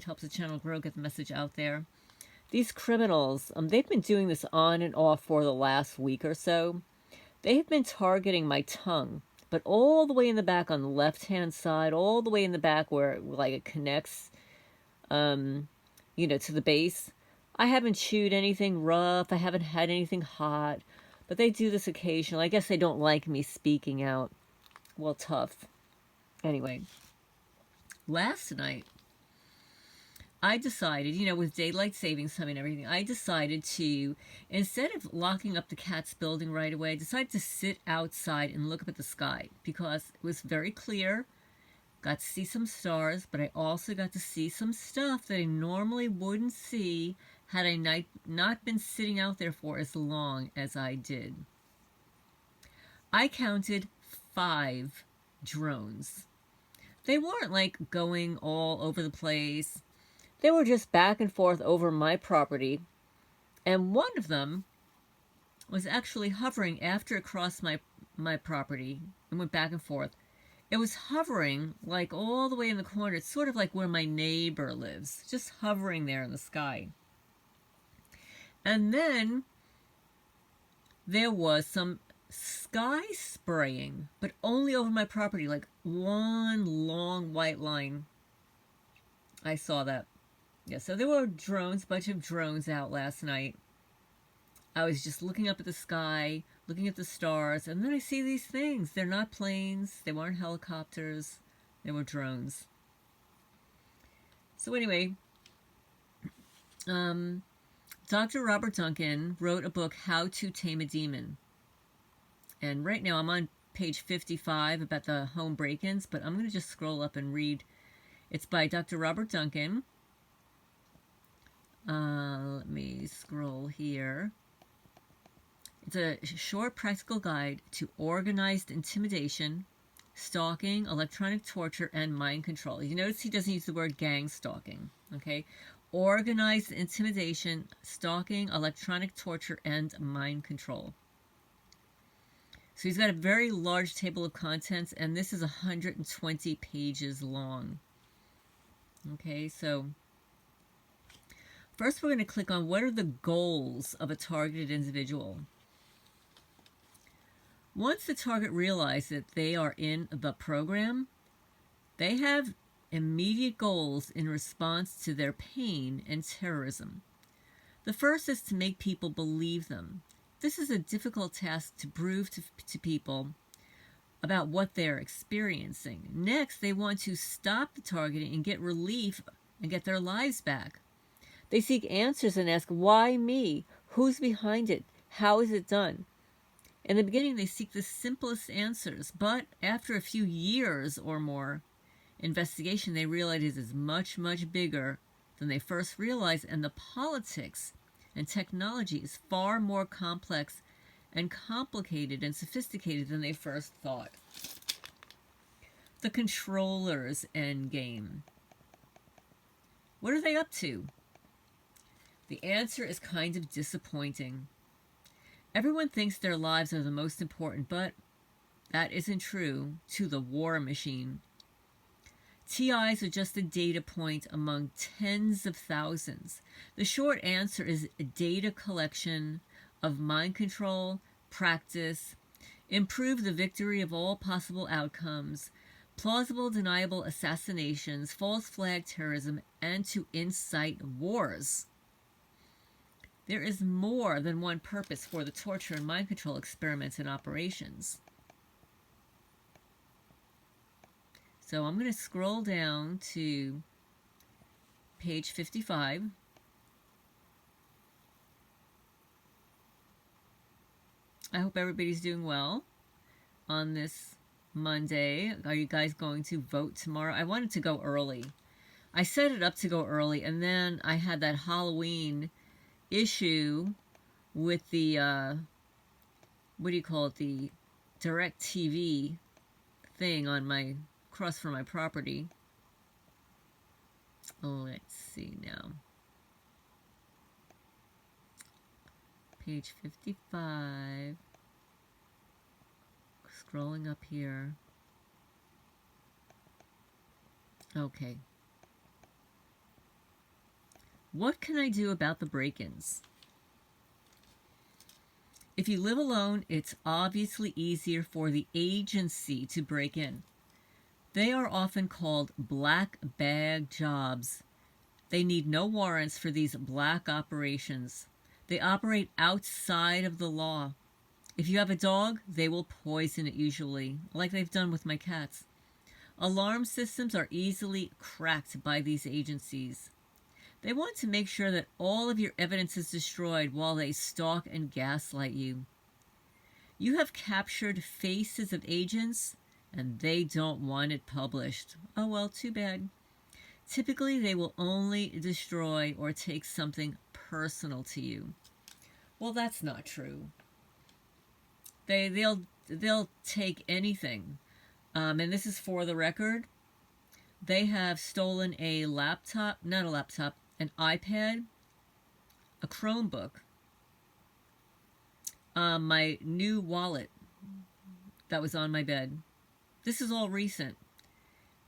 helps the channel grow, get the message out there. These criminals, they've been doing this on and off for the last week or so. They have been targeting my tongue, but all the way in the back on the left-hand side, all the way in the back where like it connects, you know, to the base. I haven't chewed anything rough. I haven't had anything hot, but they do this occasionally. I guess they don't like me speaking out. Well, tough. Anyway, last night, I decided, you know, with daylight savings time and everything, I decided to, instead of locking up the cat's building right away, I decided to sit outside and look up at the sky because it was very clear. Got to see some stars, but I also got to see some stuff that I normally wouldn't see had I not been sitting out there for as long as I did. I counted 5 drones. They weren't like going all over the place. They were just back and forth over my property, and one of them was actually hovering after it crossed my property and went back and forth. It was hovering like all the way in the corner. It's sort of like where my neighbor lives, just hovering there in the sky. And then there was some sky spraying, but only over my property, like one long white line. I saw that. Yeah, so there were drones, a bunch of drones out last night. I was just looking up at the sky, looking at the stars, and then I see these things. They're not planes, they weren't helicopters, they were drones. So anyway, Dr. Robert Duncan wrote a book, How to Tame a Demon. And right now I'm on page 55 about the home break-ins, but I'm going to just scroll up and read. It's by Dr. Robert Duncan. Let me scroll here. It's a short practical guide to organized intimidation, stalking, electronic torture, and mind control. You notice he doesn't use the word gang stalking, okay? Organized intimidation, stalking, electronic torture, and mind control. So he's got a very large table of contents, and this is 120 pages long. Okay, so first we're going to click on what are the goals of a targeted individual. Once the target realizes that they are in the program, they have immediate goals in response to their pain and terrorism. The first is to make people believe them. This is a difficult task to prove to people about what they're experiencing. Next, they want to stop the targeting and get relief and get their lives back. They seek answers and ask, why me? Who's behind it? How is it done? In the beginning, they seek the simplest answers, but after a few years or more investigation, they realize it is much, much bigger than they first realized, and the politics and technology is far more complex and complicated and sophisticated than they first thought. The controller's end game. What are they up to? The answer is kind of disappointing. Everyone thinks their lives are the most important, but that isn't true to the war machine. TIs are just a data point among tens of thousands. The short answer is data collection of mind control, practice, improve the victory of all possible outcomes, plausible deniable assassinations, false flag terrorism, and to incite wars. There is more than one purpose for the torture and mind control experiments and operations. So I'm going to scroll down to page 55. I hope everybody's doing well on this Monday. Are you guys going to vote tomorrow? I wanted to go early. I set it up to go early, and then I had that Halloween issue with the, what do you call it, the direct TV thing on my, across from my property. Oh, let's see now. Page 55. Scrolling up here. Okay. What can I do about the break-ins? If you live alone, it's obviously easier for the agency to break in. They are often called black bag jobs. They need no warrants for these black operations. They operate outside of the law. If you have a dog, they will poison it usually, like they've done with my cats. Alarm systems are easily cracked by these agencies. They want to make sure that all of your evidence is destroyed while they stalk and gaslight you. You have captured faces of agents, and they don't want it published. Oh well, too bad. Typically, they will only destroy or take something personal to you. Well, that's not true. They'll take anything. And this is for the record. They have stolen a laptop, not a laptop, an iPad, a Chromebook, my new wallet that was on my bed. This is all recent.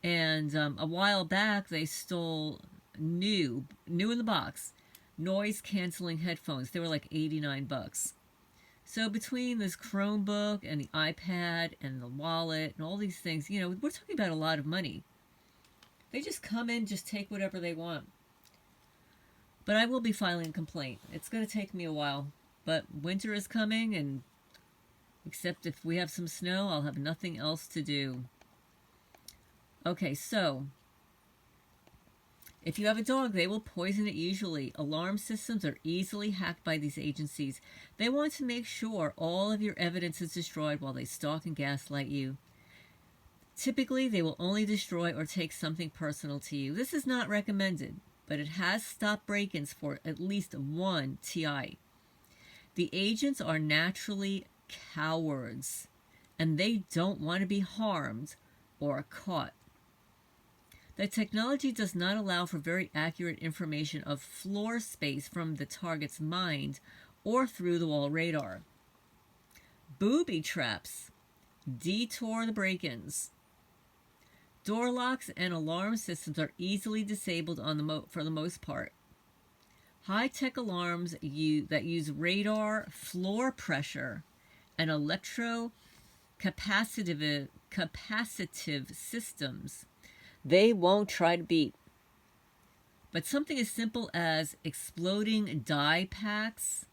And a while back, they stole new in the box, noise-canceling headphones. They were like $89. So between this Chromebook and the iPad and the wallet and all these things, you know, we're talking about a lot of money. They just come in, just take whatever they want. But I will be filing a complaint. It's going to take me a while. But winter is coming, and except if we have some snow, I'll have nothing else to do. Okay, so if you have a dog, they will poison it usually. Alarm systems are easily hacked by these agencies. They want to make sure all of your evidence is destroyed while they stalk and gaslight you. Typically, they will only destroy or take something personal to you. This is not recommended, but it has stopped break-ins for at least one TI. The agents are naturally cowards, and they don't want to be harmed or caught. The technology does not allow for very accurate information of floor space from the target's mind or through the wall radar. Booby traps detour the break-ins. Door locks and alarm systems are easily disabled for the most part. High-tech alarms that use radar, floor pressure, and electrocapacitive systems, they won't try to beat. But something as simple as exploding dye packs,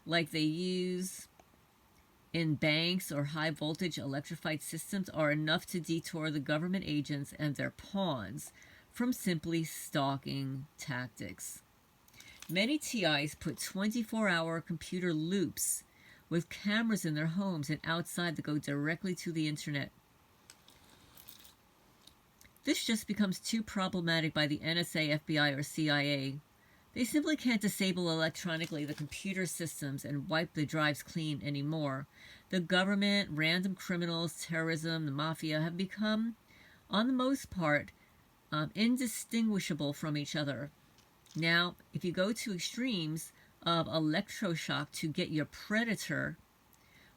like they use in banks or high-voltage electrified systems, are enough to detour the government agents and their pawns from simply stalking tactics. Many TIs put 24-hour computer loops with cameras in their homes and outside that go directly to the internet. This just becomes too problematic by the NSA, FBI, or CIA. They simply can't disable electronically the computer systems and wipe the drives clean anymore. The government, random criminals, terrorism, the mafia have become, on the most part, indistinguishable from each other. Now, if you go to extremes of electroshock to get your predator,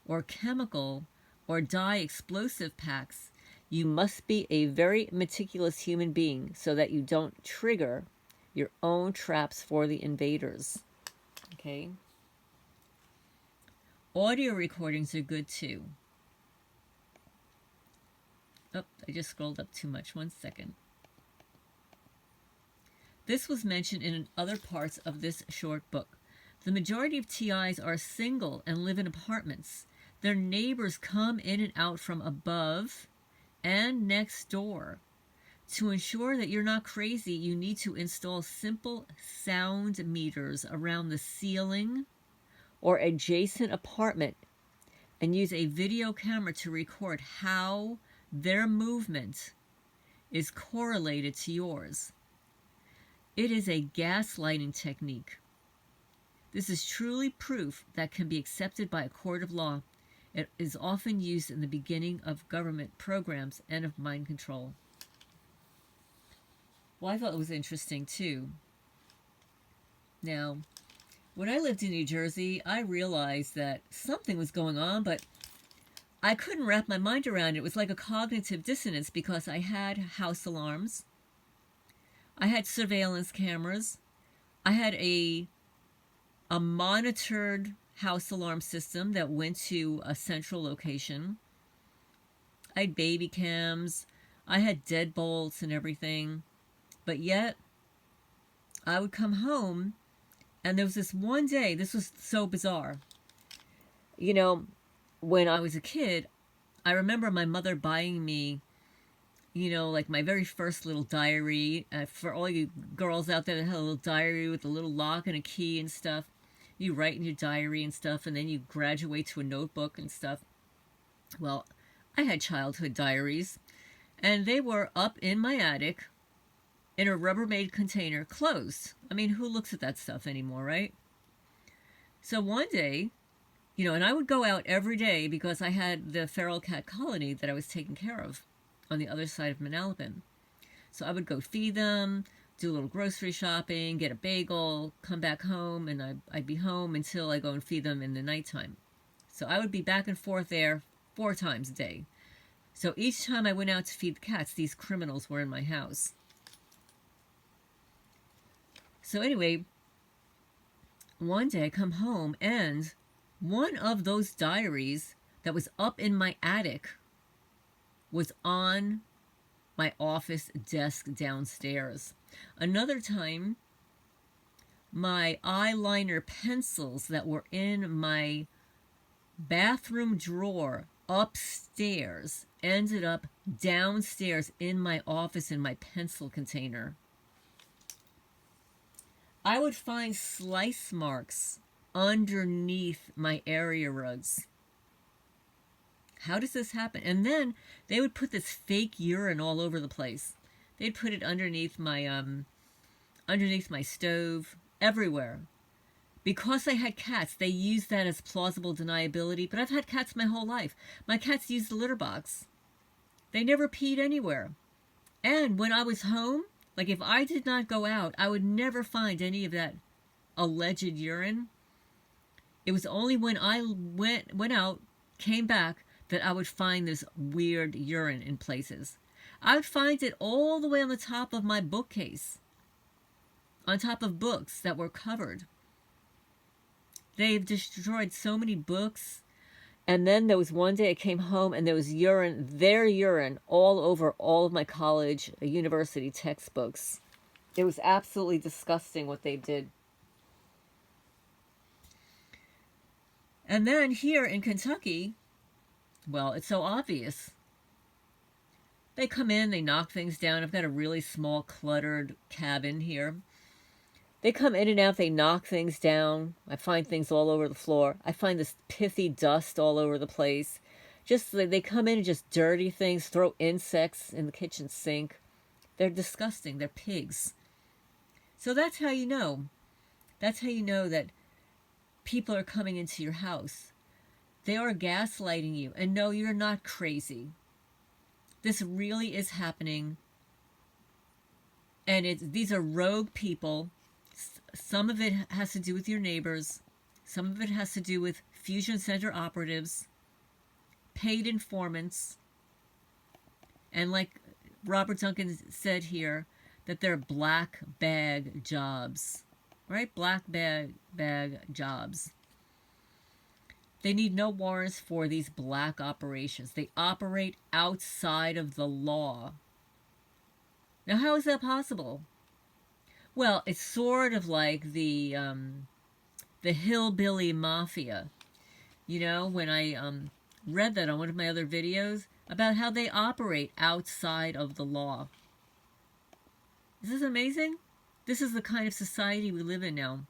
or chemical, or dye explosive packs, you must be a very meticulous human being so that you don't trigger your own traps for the invaders. Okay? Audio recordings are good too. Oh, I just scrolled up too much. 1 second. This was mentioned in other parts of this short book. The majority of TIs are single and live in apartments. Their neighbors come in and out from above and next door. To ensure that you're not crazy, you need to install simple sound meters around the ceiling or adjacent apartment and use a video camera to record how their movement is correlated to yours. It is a gaslighting technique. This is truly proof that can be accepted by a court of law. It is often used in the beginning of government programs and of mind control. Well, I thought it was interesting too. Now, when I lived in New Jersey, I realized that something was going on, but I couldn't wrap my mind around it. It was like a cognitive dissonance because I had house alarms. I had surveillance cameras. I had a monitored house alarm system that went to a central location. I had baby cams. I had deadbolts and everything. But yet, I would come home, and there was this one day, this was so bizarre. You know, when I was a kid, I remember my mother buying me, like my very first little diary. For all you girls out there that had a little diary with a little lock and a key and stuff. You write in your diary and stuff, and then you graduate to a notebook and stuff. Well, I had childhood diaries, and they were up in my attic in a Rubbermaid container, closed. I mean, who looks at that stuff anymore, right? So one day, and I would go out every day because I had the feral cat colony that I was taking care of on the other side of Manalapan. So I would go feed them, do a little grocery shopping, get a bagel, come back home, and I'd be home until I go and feed them in the nighttime. So I would be back and forth there 4 times a day. So each time I went out to feed the cats, these criminals were in my house. So anyway, one day I come home, and one of those diaries that was up in my attic was on my office desk downstairs. Another time, my eyeliner pencils that were in my bathroom drawer upstairs ended up downstairs in my office in my pencil container. I would find slice marks underneath my area rugs. How does this happen? And then they would put this fake urine all over the place. They'd put it underneath my stove, everywhere. Because I had cats, they used that as plausible deniability, but I've had cats my whole life. My cats used the litter box. They never peed anywhere. And when I was home, like if I did not go out, I would never find any of that alleged urine. It was only when I went out, came back, that I would find this weird urine in places. I would find it all the way on the top of my bookcase, on top of books that were covered. They've destroyed so many books. And then there was one day I came home and there was their urine, all over all of my college, university textbooks. It was absolutely disgusting what they did. And then here in Kentucky, well, it's so obvious. They come in, they knock things down. I've got a really small, cluttered cabin here. They come in and out, they knock things down. I find things all over the floor. I find this pithy dust all over the place. Just they come in and just dirty things, throw insects in the kitchen sink. They're disgusting. They're pigs. So that's how you know. That's how you know that people are coming into your house. They are gaslighting you. And no, you're not crazy. This really is happening. And these are rogue people. Some of it has to do with your neighbors. Some of it has to do with fusion center operatives, paid informants, and like Robert Duncan said here, that they're black bag jobs, right? Black bag jobs. They need no warrants for these black operations. They operate outside of the law. Now, how is that possible? Well, it's sort of like the hillbilly mafia. You know, when I read that on one of my other videos about how they operate outside of the law. Is this amazing? This is the kind of society we live in now.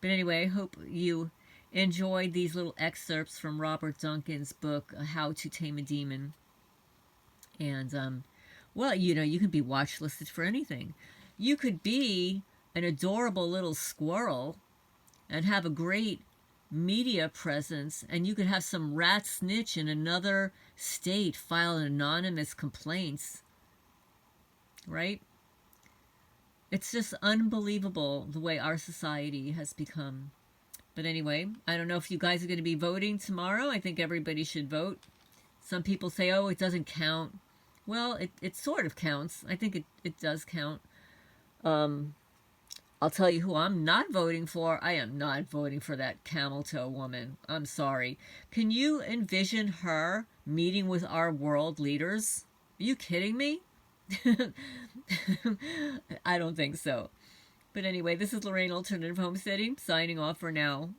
But anyway, I hope you enjoyed these little excerpts from Robert Duncan's book, How to Tame a Demon. And, well, you know, you can be watch listed for anything. You could be an adorable little squirrel and have a great media presence, and you could have some rat snitch in another state file anonymous complaints, right? It's just unbelievable the way our society has become. But anyway, I don't know if you guys are going to be voting tomorrow. I think everybody should vote. Some people say, oh, it doesn't count. Well, it sort of counts. I think it does count. I'll tell you who I'm not voting for. I am not voting for that camel toe woman. I'm sorry. Can you envision her meeting with our world leaders? Are you kidding me? I don't think so. But anyway, this is Lorraine Alternative Homesteading, signing off for now.